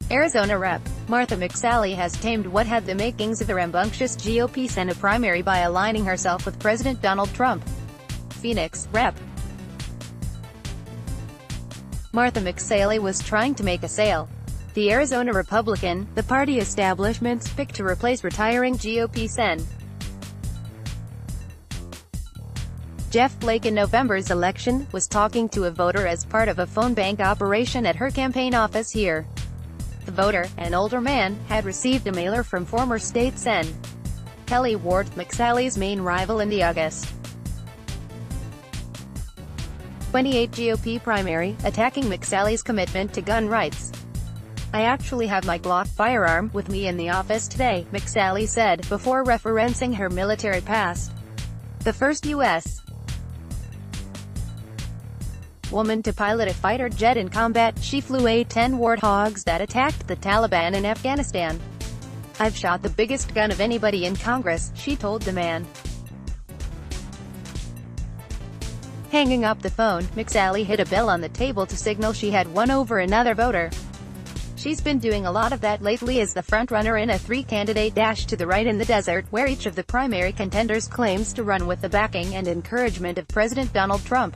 Arizona Rep. Martha McSally has tamed what had the makings of a rambunctious GOP Senate primary by aligning herself with President Donald Trump. Phoenix, Rep. Martha McSally was trying to make a sale. The Arizona Republican, the party establishment's pick to replace retiring GOP Sen. Jeff Flake in November's election, was talking to a voter as part of a phone bank operation at her campaign office here. The voter, an older man, had received a mailer from former state Sen. Kelly Ward, McSally's main rival in the August 28 GOP primary, attacking McSally's commitment to gun rights. "I actually have my Glock firearm with me in the office today," McSally said, before referencing her military past. The first U.S. woman to pilot a fighter jet in combat, she flew A-10 Warthogs that attacked the Taliban in Afghanistan. "I've shot the biggest gun of anybody in Congress," she told the man. Hanging up the phone, McSally hit a bell on the table to signal she had won over another voter. She's been doing a lot of that lately as the frontrunner in a three-candidate dash to the right in the desert, where each of the primary contenders claims to run with the backing and encouragement of President Donald Trump.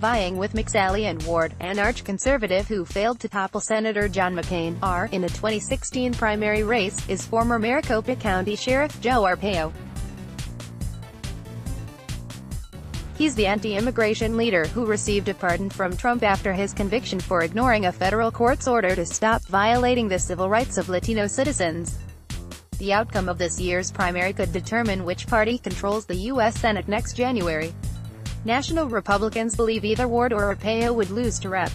Vying with McSally and Ward, an arch-conservative who failed to topple Senator John McCain, in a 2016 primary race, is former Maricopa County Sheriff Joe Arpaio. He's the anti-immigration leader who received a pardon from Trump after his conviction for ignoring a federal court's order to stop violating the civil rights of Latino citizens. The outcome of this year's primary could determine which party controls the U.S. Senate next January. National Republicans believe either Ward or Arpaio would lose to Rep.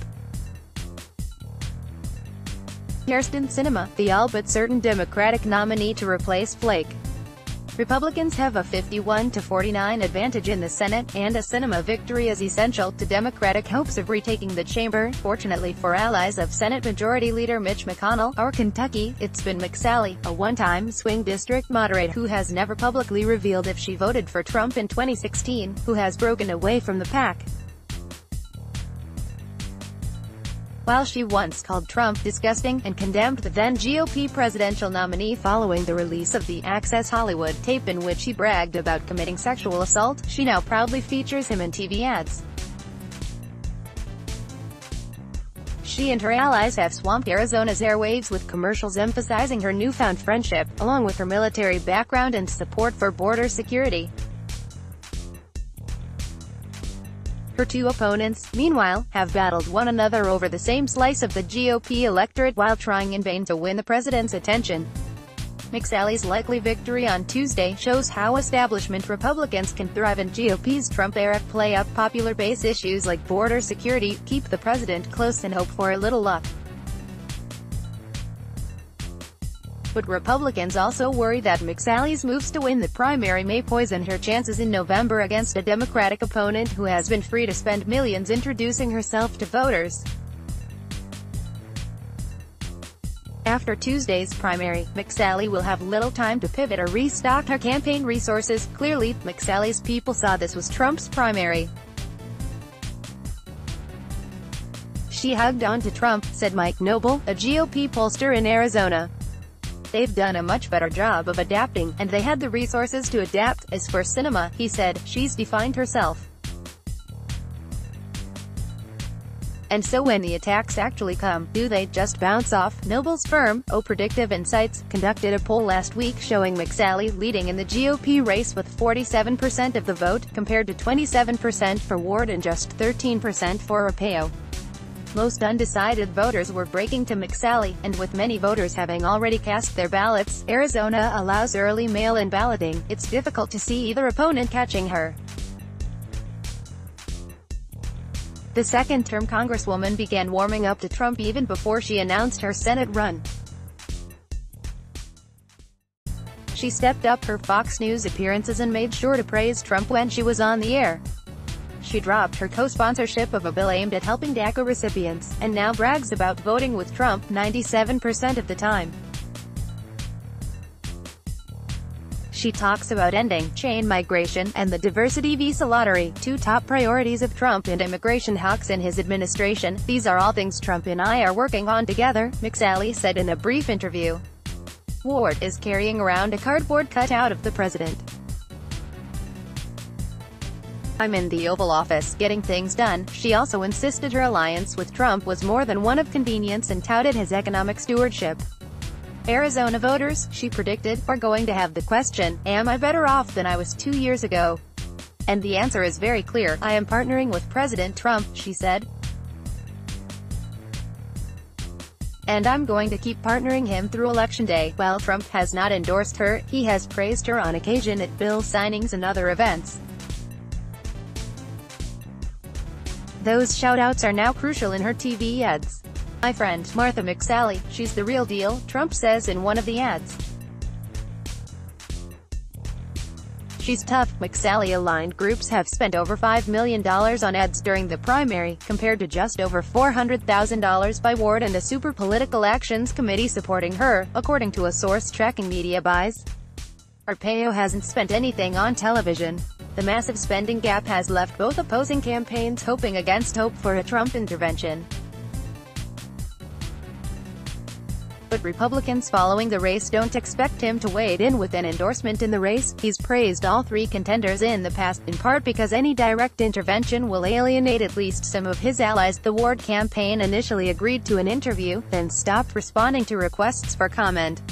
Kyrsten Sinema, the all-but-certain Democratic nominee to replace Flake. Republicans have a 51-49 advantage in the Senate, and a Sinema victory is essential to Democratic hopes of retaking the chamber. Fortunately for allies of Senate Majority Leader Mitch McConnell, or Kentucky, it's been McSally, a one-time swing district moderator who has never publicly revealed if she voted for Trump in 2016, who has broken away from the pack. While she once called Trump disgusting, and condemned the then GOP presidential nominee following the release of the Access Hollywood tape in which he bragged about committing sexual assault, she now proudly features him in TV ads. She and her allies have swamped Arizona's airwaves with commercials emphasizing her newfound friendship, along with her military background and support for border security. Her two opponents, meanwhile, have battled one another over the same slice of the GOP electorate while trying in vain to win the president's attention. McSally's likely victory on Tuesday shows how establishment Republicans can thrive in GOP's Trump era, play up popular base issues like border security, keep the president close and hope for a little luck. But Republicans also worry that McSally's moves to win the primary may poison her chances in November against a Democratic opponent who has been free to spend millions introducing herself to voters. After Tuesday's primary, McSally will have little time to pivot or restock her campaign resources. Clearly, McSally's people saw this was Trump's primary. "She hugged on to Trump," said Mike Noble, a GOP pollster in Arizona. "They've done a much better job of adapting, and they had the resources to adapt. As for Sinema," he said, "she's defined herself. And so when the attacks actually come, do they just bounce off?" Noble's firm, Predictive Insights, conducted a poll last week showing McSally leading in the GOP race with 47% of the vote, compared to 27% for Ward and just 13% for Arpaio. Most undecided voters were breaking to McSally, and with many voters having already cast their ballots, Arizona allows early mail-in balloting. It's difficult to see either opponent catching her. The second-term Congresswoman began warming up to Trump even before she announced her Senate run. She stepped up her Fox News appearances and made sure to praise Trump when she was on the air. She dropped her co-sponsorship of a bill aimed at helping DACA recipients, and now brags about voting with Trump 97% of the time. She talks about ending chain migration and the diversity visa lottery, two top priorities of Trump and immigration hawks in his administration. These are all things Trump and I are working on together, McSally said in a brief interview. Ward is carrying around a cardboard cutout of the president. "I'm in the Oval Office, getting things done." She also insisted her alliance with Trump was more than one of convenience and touted his economic stewardship. Arizona voters, she predicted, are going to have the question, "Am I better off than I was 2 years ago?" And the answer is very clear: "I am partnering with President Trump," she said. "And I'm going to keep partnering him through Election Day." While Trump has not endorsed her, he has praised her on occasion at bill signings and other events. Those shout-outs are now crucial in her TV ads. "My friend, Martha McSally, she's the real deal," Trump says in one of the ads. "She's tough." McSally-aligned groups have spent over $5 million on ads during the primary, compared to just over $400,000 by Ward and a super political actions committee supporting her, according to a source tracking media buys. Arpaio hasn't spent anything on television. The massive spending gap has left both opposing campaigns hoping against hope for a Trump intervention. But Republicans following the race don't expect him to wade in with an endorsement in the race. He's praised all three contenders in the past, in part because any direct intervention will alienate at least some of his allies. The Ward campaign initially agreed to an interview, then stopped responding to requests for comment.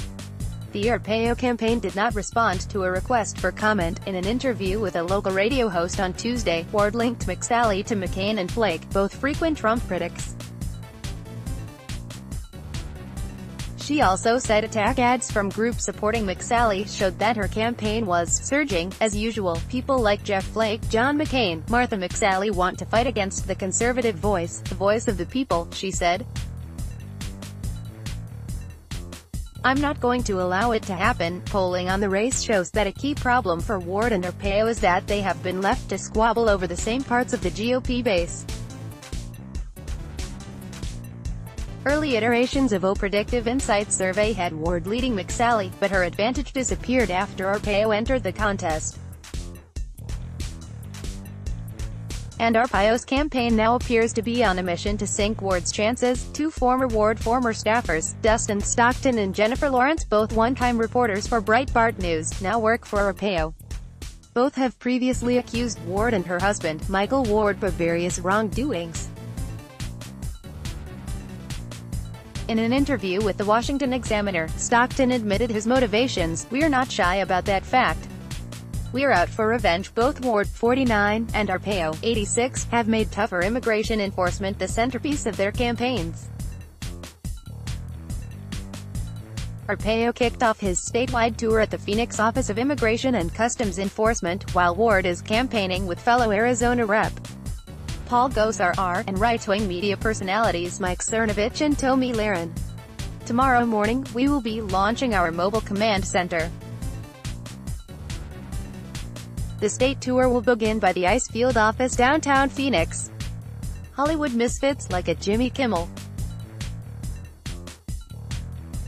The Arpaio campaign did not respond to a request for comment. In an interview with a local radio host on Tuesday, Ward linked McSally to McCain and Flake, both frequent Trump critics. She also said attack ads from groups supporting McSally showed that her campaign was surging. "As usual, people like Jeff Flake, John McCain, Martha McSally want to fight against the conservative voice, the voice of the people," she said. "I'm not going to allow it to happen." Polling on the race shows that a key problem for Ward and Arpaio is that they have been left to squabble over the same parts of the GOP base. Early iterations of O Predictive Insights survey had Ward leading McSally, but her advantage disappeared after Arpaio entered the contest. And Arpaio's campaign now appears to be on a mission to sink Ward's chances. Two former Ward staffers, Dustin Stockton and Jennifer Lawrence, both one-time reporters for Breitbart News, now work for Arpaio. Both have previously accused Ward and her husband, Michael Ward, of various wrongdoings. In an interview with the Washington Examiner, Stockton admitted his motivations. "We're not shy about that fact. We're out for revenge." Both Ward, 49, and Arpaio, 86, have made tougher immigration enforcement the centerpiece of their campaigns. Arpaio kicked off his statewide tour at the Phoenix Office of Immigration and Customs Enforcement, while Ward is campaigning with fellow Arizona Rep. Paul Gosar and right-wing media personalities Mike Cernovich and Tomi Lahren. "Tomorrow morning, we will be launching our mobile command center. The state tour will begin by the Icefield office downtown Phoenix. Hollywood misfits like at Jimmy Kimmel."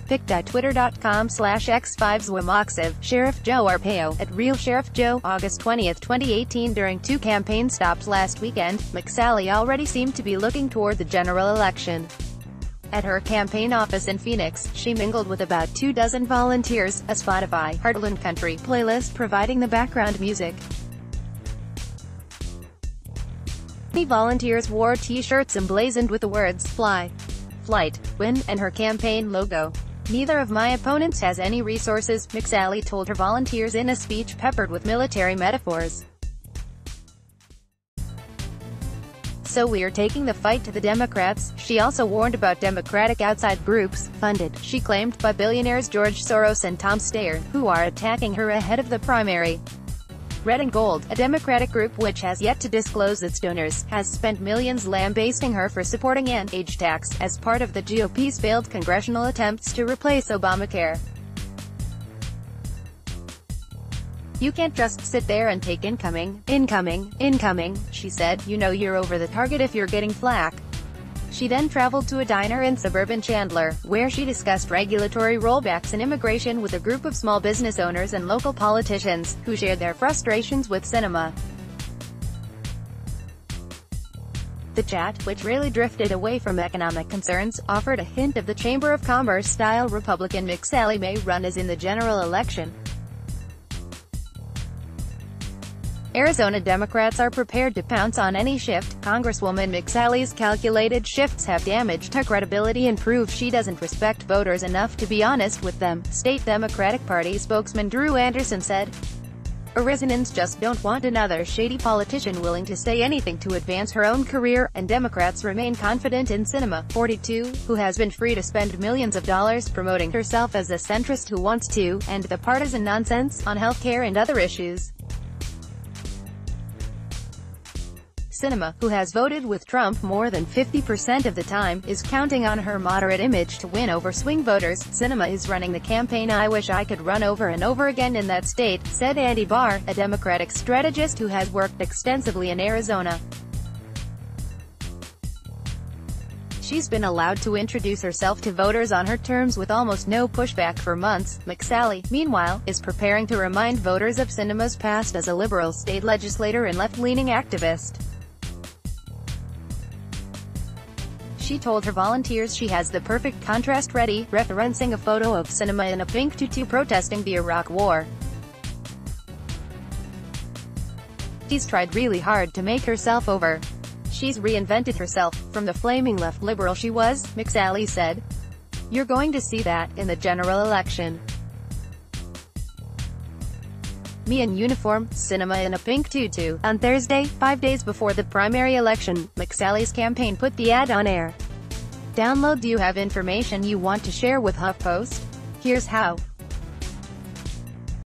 Pic.twitter.com/x5zwomoxiv. Sheriff Joe Arpaio, at Real Sheriff Joe, August 20, 2018. During two campaign stops last weekend, McSally already seemed to be looking toward the general election. At her campaign office in Phoenix, she mingled with about 24 volunteers, a Spotify Heartland Country playlist providing the background music. The volunteers wore t-shirts emblazoned with the words "Fly, Flight, Win," and her campaign logo. "Neither of my opponents has any resources," McSally told her volunteers in a speech peppered with military metaphors. "So we're taking the fight to the Democrats." She also warned about Democratic outside groups, funded, she claimed, by billionaires George Soros and Tom Steyer, who are attacking her ahead of the primary. Red and Gold, a Democratic group which has yet to disclose its donors, has spent millions lambasting her for supporting an age tax, as part of the GOP's failed congressional attempts to replace Obamacare. "You can't just sit there and take incoming, she said. "You know you're over the target if you're getting flack." She then traveled to a diner in suburban Chandler, where she discussed regulatory rollbacks and immigration with a group of small business owners and local politicians, who shared their frustrations with Sinema. The chat, which really drifted away from economic concerns, offered a hint of the Chamber of Commerce-style Republican McSally may run as in the general election. Arizona Democrats are prepared to pounce on any shift. Congresswoman McSally's calculated shifts have damaged her credibility and prove she doesn't respect voters enough to be honest with them, state Democratic Party spokesman Drew Anderson said. Arizonans just don't want another shady politician willing to say anything to advance her own career, and Democrats remain confident in Sinema, 42, who has been free to spend millions of dollars promoting herself as a centrist who wants to end the partisan nonsense on healthcare and other issues. Sinema, who has voted with Trump more than 50% of the time, is counting on her moderate image to win over swing voters. Sinema is running the campaign "I wish I could run over and over again in that state," said Andy Barr, a Democratic strategist who has worked extensively in Arizona. She's been allowed to introduce herself to voters on her terms with almost no pushback for months. McSally, meanwhile, is preparing to remind voters of Sinema's past as a liberal state legislator and left-leaning activist. She told her volunteers she has the perfect contrast ready, referencing a photo of Sinema in a pink tutu protesting the Iraq War. She's tried really hard to make herself over. She's reinvented herself, from the flaming left liberal she was, McSally said. You're going to see that, in the general election. Me in uniform, Sinema in a pink tutu. On Thursday, 5 days before the primary election, McSally's campaign put the ad on air. Download. Do you have information you want to share with HuffPost? Here's how.